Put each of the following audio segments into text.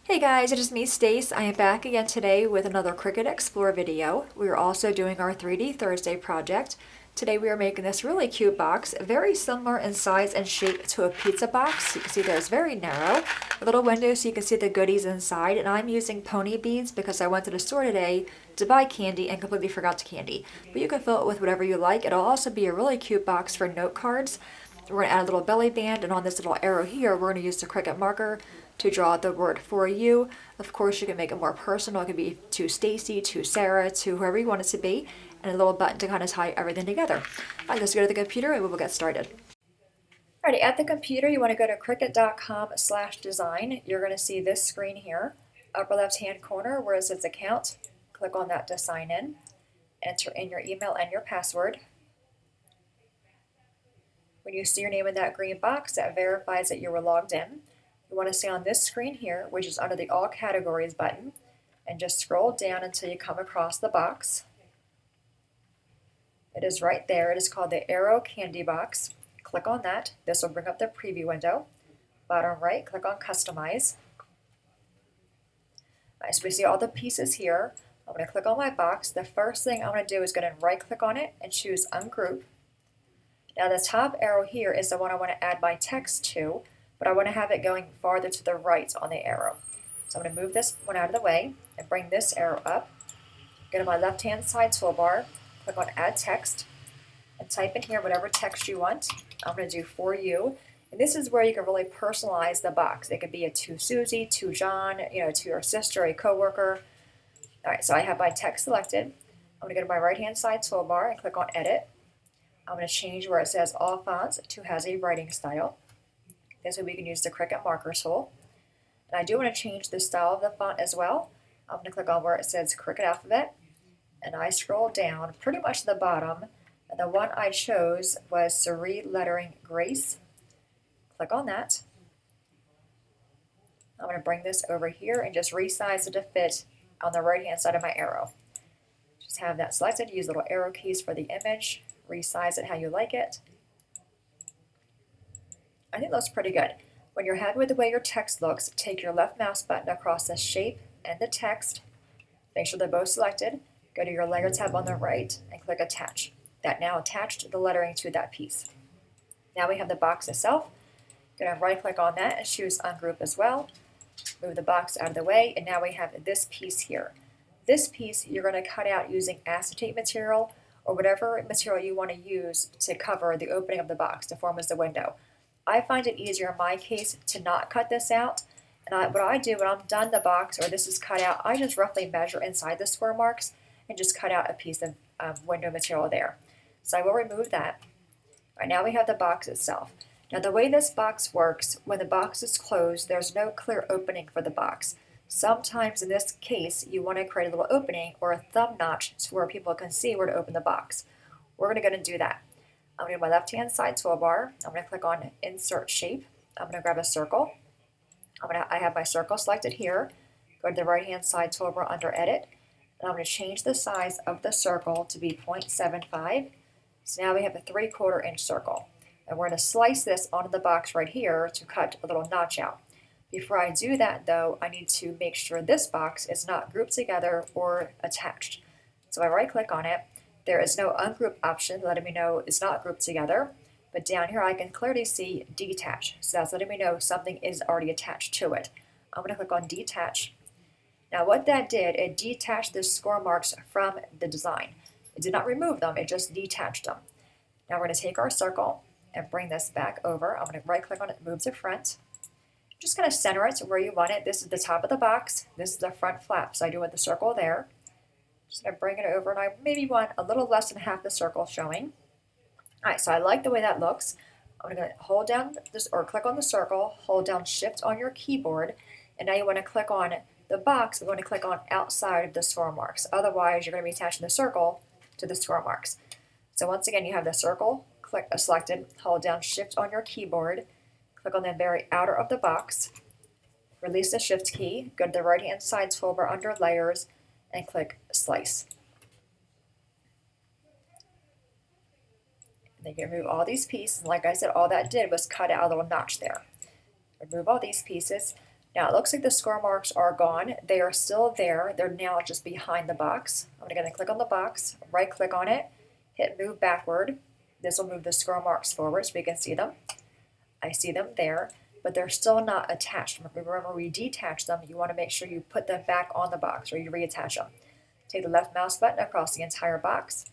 Hey guys, it is me, Stace. I am back again today with another Cricut Explore video. We are also doing our 3D Thursday project. Today we are making this really cute box, very similar in size and shape to a pizza box. You can see that it's very narrow, a little window so you can see the goodies inside, and I'm using pony beads because I went to the store today to buy candy and completely forgot to candy. But you can fill it with whatever you like. It'll also be a really cute box for note cards. We're going to add a little belly band, and on this little arrow here, we're going to use the Cricut marker to draw the word for you. Of course, you can make it more personal. It can be to Stacy, to Sarah, to whoever you want it to be, and a little button to kind of tie everything together. All right, let's go to the computer and we will get started. Alrighty, at the computer, you want to go to cricut.com/design. You're going to see this screen here, upper left-hand corner where it says account. Click on that to sign in. Enter in your email and your password. When you see your name in that green box, that verifies that you were logged in. You want to stay on this screen here, which is under the All Categories button, and just scroll down until you come across the box. It is right there. It is called the Arrow Candy Box. Click on that. This will bring up the preview window. Bottom right, click on Customize. All right, so we see all the pieces here. I'm going to click on my box. The first thing I'm going to do is go ahead and right-click on it and choose Ungroup. Now the top arrow here is the one I want to add my text to, but I want to have it going farther to the right on the arrow. So I'm going to move this one out of the way and bring this arrow up. Go to my left-hand side toolbar, click on Add Text, and type in here whatever text you want. I'm going to do For You, and this is where you can really personalize the box. It could be a to Susie, to John, to your sister, a coworker. All right, so I have my text selected. I'm going to go to my right-hand side toolbar and click on Edit. I'm going to change where it says All Fonts to Has a Writing Style. This way we can use the Cricut marker tool. And I do want to change the style of the font as well. I'm going to click on where it says Cricut Alphabet, and I scroll down pretty much to the bottom, and the one I chose was Cerie Lettering Grace. Click on that. I'm going to bring this over here and just resize it to fit on the right hand side of my arrow. Just have that selected, use little arrow keys for the image, resize it how you like it. I think it looks pretty good. When you're happy with the way your text looks, take your left mouse button across the shape and the text. Make sure they're both selected. Go to your layer tab on the right and click Attach. That now attached the lettering to that piece. Now we have the box itself. Go ahead and right click on that and choose Ungroup as well. Move the box out of the way, and now we have this piece here. This piece you're going to cut out using acetate material or whatever material you want to use to cover the opening of the box to form as the window. I find it easier in my case to not cut this out, and what I do when I'm done the box or this is cut out, I just roughly measure inside the square marks and just cut out a piece of window material there. So I will remove that. All right, now we have the box itself. Now the way this box works, when the box is closed, there's no clear opening for the box. Sometimes in this case, you want to create a little opening or a thumb notch so where people can see where to open the box. We're going to go and do that. I'm going to my left-hand side toolbar. I'm going to click on Insert Shape. I'm going to grab a circle. I have my circle selected here. Go to the right-hand side toolbar under Edit. And I'm going to change the size of the circle to be 0.75. So now we have a 3/4 inch circle. And we're going to slice this onto the box right here to cut a little notch out. Before I do that, though, I need to make sure this box is not grouped together or attached. So I right-click on it. There is no ungroup option letting me know it's not grouped together, but down here I can clearly see detach. So that's letting me know something is already attached to it. I'm going to click on detach. Now what that did, it detached the score marks from the design. It did not remove them, it just detached them. Now we're going to take our circle and bring this back over. I'm going to right click on it, move to front. Just going to center it to where you want it. This is the top of the box. This is the front flap. So I do want the circle there. Just going to bring it over, and I maybe want a little less than half the circle showing. All right, so I like the way that looks. I'm going to hold down this, or click on the circle, hold down Shift on your keyboard, and now you want to click on the box. We're going to click on outside of the score marks. Otherwise, you're going to be attaching the circle to the score marks. So once again, you have the circle selected, hold down Shift on your keyboard, click on the very outer of the box, release the Shift key, go to the right-hand side toolbar under Layers, and click Slice. And then you remove all these pieces, and like I said, all that did was cut out a little notch there. Remove all these pieces. Now it looks like the score marks are gone. They are still there. They're now just behind the box. I'm going to click on the box, right click on it, hit move backward. This will move the score marks forward so we can see them. I see them there, but they're still not attached. Remember, we detach them. You want to make sure you put them back on the box or you reattach them. Take the left mouse button across the entire box,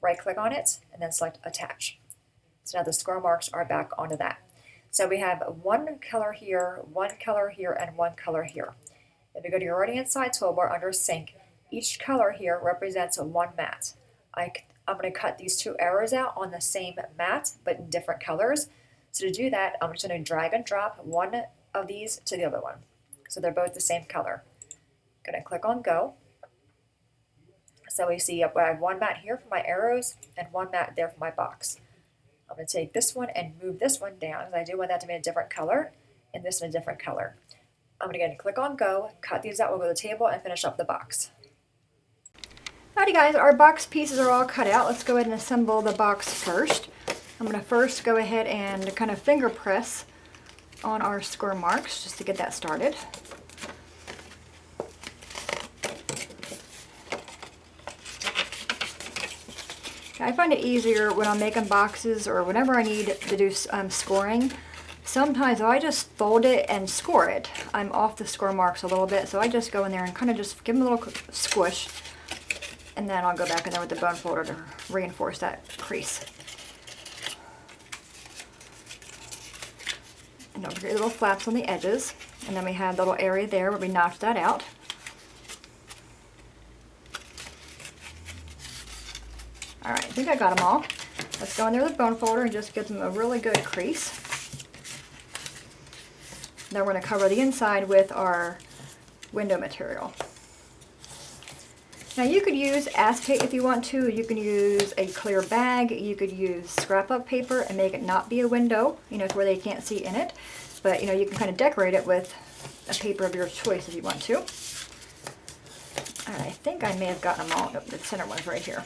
right click on it, and then select attach. So now the score marks are back onto that. So we have one color here, one color here, and one color here. If you go to your right hand side toolbar under sync, each color here represents one mat. I'm going to cut these two arrows out on the same mat but in different colors. So to do that, I'm just going to drag and drop one of these to the other one. So they're both the same color. I'm going to click on go. So we see I have one mat here for my arrows and one mat there for my box. I'm going to take this one and move this one down because I do want that to be a different color and this in a different color. I'm going to again click on go, cut these out, we'll go to the table and finish up the box. Alrighty guys, our box pieces are all cut out. Let's go ahead and assemble the box first. I'm going to first go ahead and kind of finger press on our score marks just to get that started. I find it easier when I'm making boxes or whenever I need to do scoring. Sometimes I just fold it and score it. I'm off the score marks a little bit, so I just go in there and kind of just give them a little squish, and then I'll go back in there with the bone folder to reinforce that crease. And don't forget the little flaps on the edges, and then we have the little area there where we notched that out. Alright, I think I got them all. Let's go in there with the bone folder and just give them a really good crease. Then we're going to cover the inside with our window material. Now you could use acetate if you want to. You can use a clear bag. You could use scrap-up paper and make it not be a window, you know, to where they can't see in it. But, you know, you can kind of decorate it with a paper of your choice if you want to. Alright, I think I may have gotten them all. Nope, the center one's right here.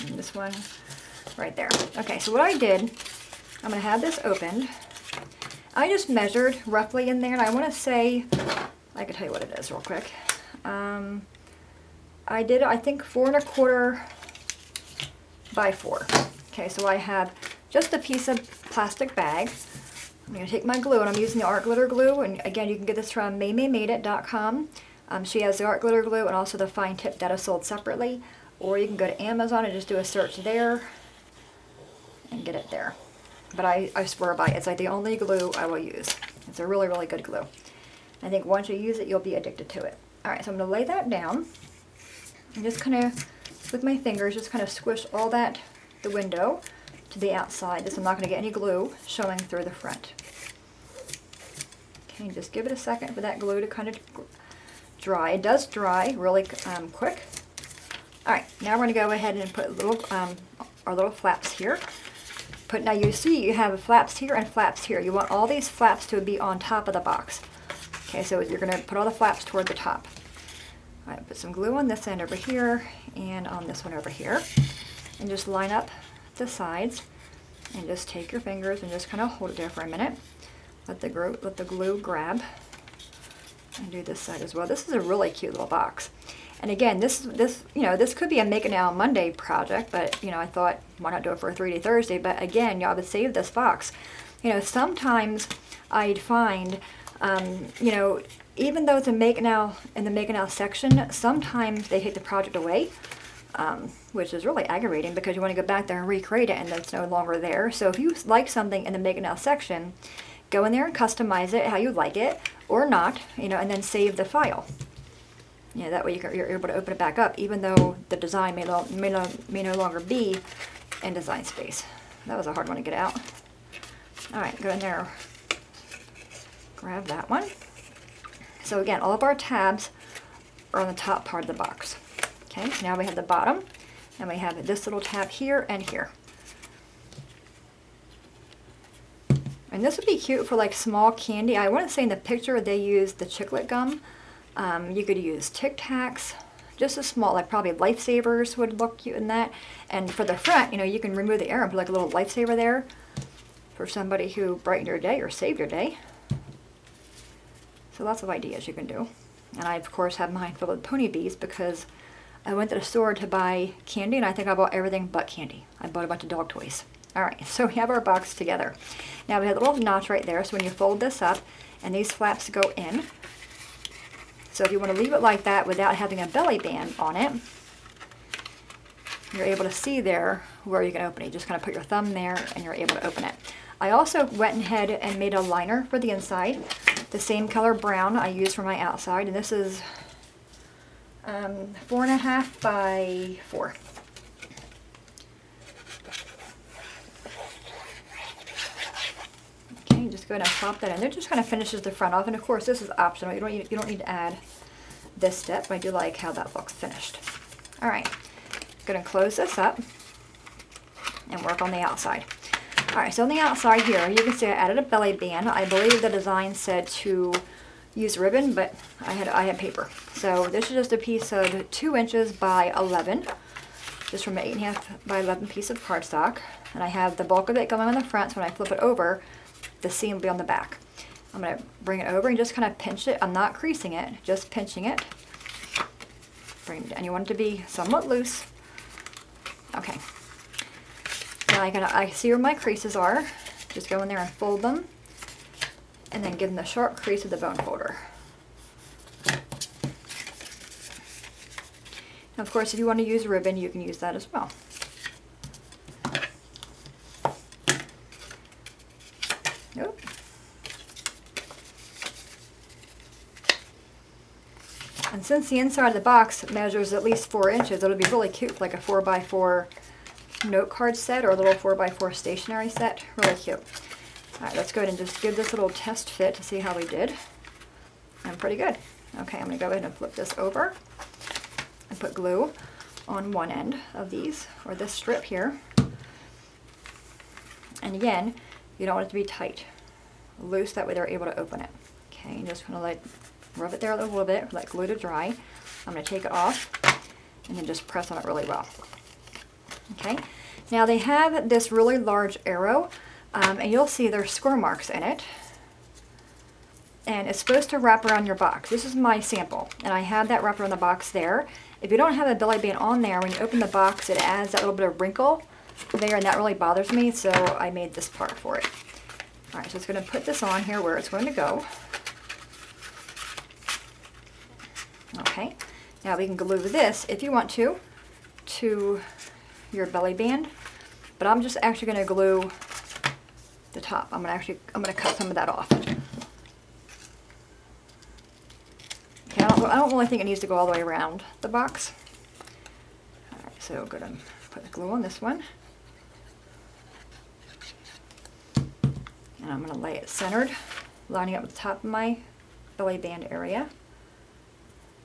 And this one right there. Okay, so what I did, I'm going to have this opened. I just measured roughly in there, and I want to say, I can tell you what it is real quick. I did, I think, 4 1/4 by 4. Okay, so I have just a piece of plastic bag. I'm going to take my glue, and I'm using the art glitter glue, and again, you can get this from maymaymadeit.com. She has the art glitter glue and also the fine tip that is sold separately. Or you can go to Amazon and just do a search there and get it there. But I swear by it. It's like the only glue I will use. It's a really, really good glue. I think once you use it, you'll be addicted to it. Alright, so I'm going to lay that down. And just kind of, with my fingers, just kind of squish all that, the window, to the outside. This I'm not going to get any glue showing through the front. Okay, just give it a second for that glue to kind of dry. It does dry really quick. Alright, now we're going to go ahead and put little, our little flaps here. Now you see you have flaps here and flaps here. You want all these flaps to be on top of the box. Okay, so you're going to put all the flaps toward the top. Alright, put some glue on this end over here and on this one over here. And just line up the sides and just take your fingers and just kind of hold it there for a minute. Let the glue grab. And do this side as well. This is a really cute little box. And again, this could be a Make It Now Monday project, but, you know, I thought, why not do it for a 3D Thursday? But again, y'all would save this box. You know, sometimes I'd find, you know, even though it's a Make It Now, in the Make It Now section, sometimes they take the project away, which is really aggravating because you want to go back there and recreate it and it's no longer there. So if you like something in the Make It Now section, go in there and customize it how you like it, or not, you know, and then save the file. You know, that way you're able to open it back up, even though the design may no longer be in design space. That was a hard one to get out. Alright, go in there, grab that one. So again, all of our tabs are on the top part of the box. Okay, so now we have the bottom, and we have this little tab here and here. And this would be cute for like small candy. I want to say in the picture they used the chiclet gum. You could use Tic Tacs, just a small, like probably Lifesavers would look cute in that. And for the front, you know, you can remove the arrow and put like a little lifesaver there for somebody who brightened your day or saved your day. So lots of ideas you can do. And I, of course, have mine filled with pony bees because I went to the store to buy candy, and I think I bought everything but candy. I bought a bunch of dog toys. All right, so we have our box together. Now we have a little notch right there, so when you fold this up, and these flaps go in. So if you want to leave it like that without having a belly band on it, you're able to see there where you can open it. You just kind of put your thumb there, and you're able to open it. I also went ahead and made a liner for the inside, the same color brown I used for my outside, and this is 4.5 by 4. Okay, just go ahead and pop that in. It just kind of finishes the front off, and of course this is optional. You don't need to add this step, but I do like how that looks finished. All right, going to close this up and work on the outside. All right, so on the outside here, you can see I added a belly band. I believe the design said to use ribbon, but I had paper. So this is just a piece of 2 inches by 11, just from an 8.5 by 11 piece of cardstock. And I have the bulk of it going on the front, so when I flip it over, the seam will be on the back. I'm going to bring it over and just kind of pinch it. I'm not creasing it, just pinching it. Bring it down. You want it to be somewhat loose. Okay. Now I see where my creases are. Just go in there and fold them, and then give them the sharp crease of the bone folder. Now, of course, if you want to use ribbon, you can use that as well. Nope. And since the inside of the box measures at least 4 inches, it'll be really cute, like a 4x4 note card set or a little 4x4 stationery set. Really cute. All right, let's go ahead and just give this a little test fit to see how we did. I'm pretty good. Okay, I'm going to go ahead and flip this over and put glue on one end of these, or this strip here. And again, you don't want it to be tight. Loose, that way they're able to open it. Okay, and just kind of like rub it there a little bit, let glue to dry. I'm going to take it off and then just press on it really well. Okay, now they have this really large arrow, and you'll see there's score marks in it. And it's supposed to wrap around your box. This is my sample, and I have that wrapped around the box there. If you don't have a belly band on there, when you open the box, it adds that little bit of wrinkle there, and that really bothers me, so I made this part for it. All right, so it's going to put this on here where it's going to go. Okay, now we can glue this, if you want to your belly band, but I'm just actually going to glue the top. I'm going to cut some of that off. Okay, I don't really think it needs to go all the way around the box. All right, so I'm going to put the glue on this one, and I'm going to lay it centered, lining up with the top of my belly band area.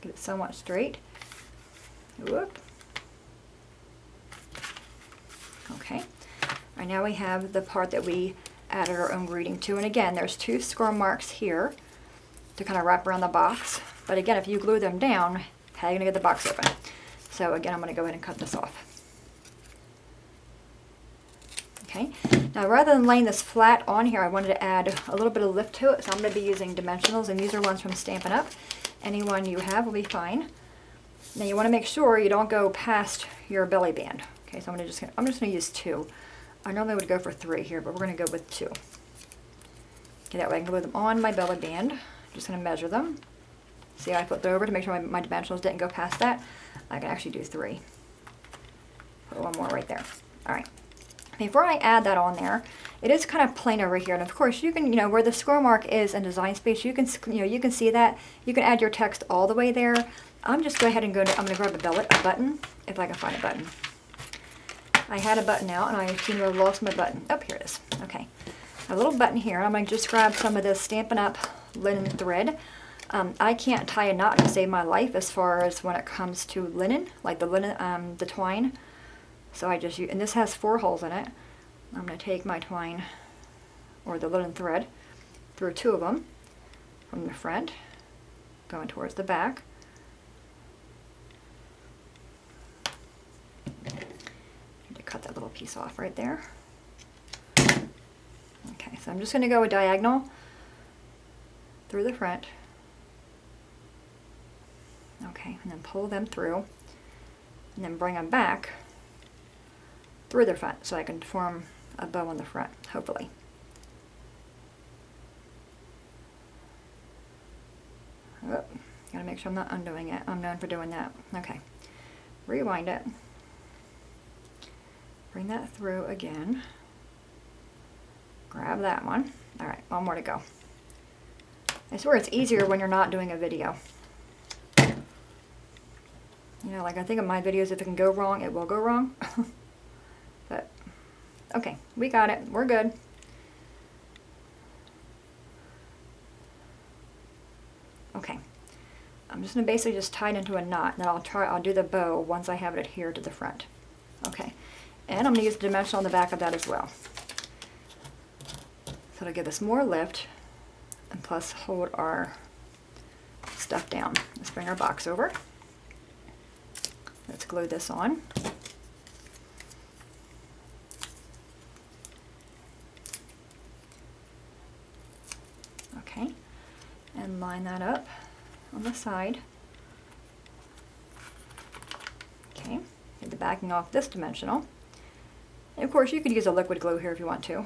Get it somewhat straight. Whoop. Okay, all right, now we have the part that we added our own greeting to, and again, there's 2 score marks here to kind of wrap around the box, but again, if you glue them down, how are you going to get the box open? So again, I'm going to go ahead and cut this off. Okay, now rather than laying this flat on here, I wanted to add a little bit of lift to it, so I'm going to be using dimensionals, and these are ones from Stampin' Up. Any one you have will be fine. Now you want to make sure you don't go past your belly band. Okay, so I'm just going to use 2. I normally would go for 3 here, but we're going to go with 2. Okay, that way I can glue them on my belly band. I'm just going to measure them. See how I flipped over to make sure my dimensionals didn't go past that? I can actually do 3. Put one more right there. All right. Before I add that on there, it is kind of plain over here, and of course you can, where the score mark is in design space, you can, you can see that. You can add your text all the way there. I'm just go ahead and I'm going to grab a button, if I can find a button. I had a button out, and I seem to have lost my button. Oh, here it is. Okay, a little button here. I'm going to just grab some of this Stampin' Up linen thread. I can't tie a knot to save my life as far as when it comes to linen, like the linen, the twine. So I just use, and this has 4 holes in it. I'm going to take my twine, or the linen thread, through 2 of them from the front, going towards the back. Cut that little piece off right there. Okay, so I'm just going to go a diagonal through the front. Okay, and then pull them through, and then bring them back through the front so I can form a bow on the front, hopefully. Oh, gotta make sure I'm not undoing it. I'm known for doing that. Okay, rewind it. Bring that through again. Grab that one. All right, one more to go. I swear it's easier when you're not doing a video. You know, like I think of my videos, if it can go wrong, it will go wrong. But, okay, we got it. We're good. Okay. I'm just going to basically just tie it into a knot. Then I'll do the bow once I have it adhered to the front. Okay. And I'm going to use the dimensional on the back of that as well. So it'll give us more lift, and plus hold our stuff down. Let's bring our box over. Let's glue this on. Okay, and line that up on the side. Okay, get the backing off this dimensional. And of course you could use a liquid glue here if you want to.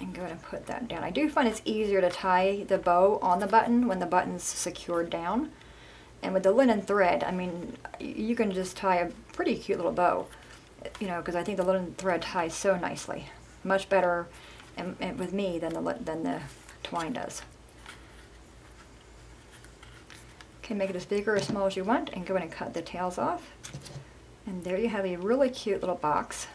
And go ahead and put that down. I do find it's easier to tie the bow on the button when the button's secured down. And with the linen thread, I mean, you can just tie a pretty cute little bow, you know, because I think the linen thread ties so nicely. Much better and with me than the twine does. Okay, make it as big or as small as you want, and go ahead and cut the tails off. And there you have a really cute little box.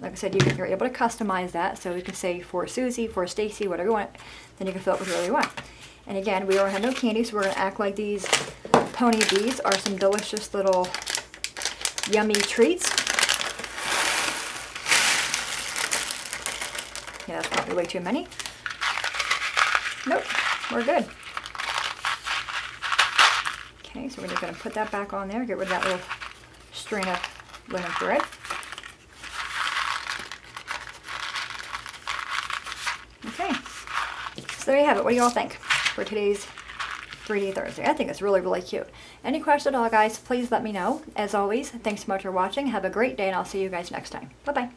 Like I said, you're able to customize that, so you can say for Susie, for Stacy, whatever you want, then you can fill it with whatever you want. And again, we don't have no candy, so we're going to act like these pony bees are some delicious little yummy treats. Yeah, that's probably way too many. Nope, we're good. Okay, so we're just going to put that back on there, get rid of that little string of linen thread. Okay, so there you have it. What do you all think for today's 3D Thursday? I think it's really, really cute. Any questions at all, guys, please let me know. As always, thanks so much for watching. Have a great day, and I'll see you guys next time. Bye-bye.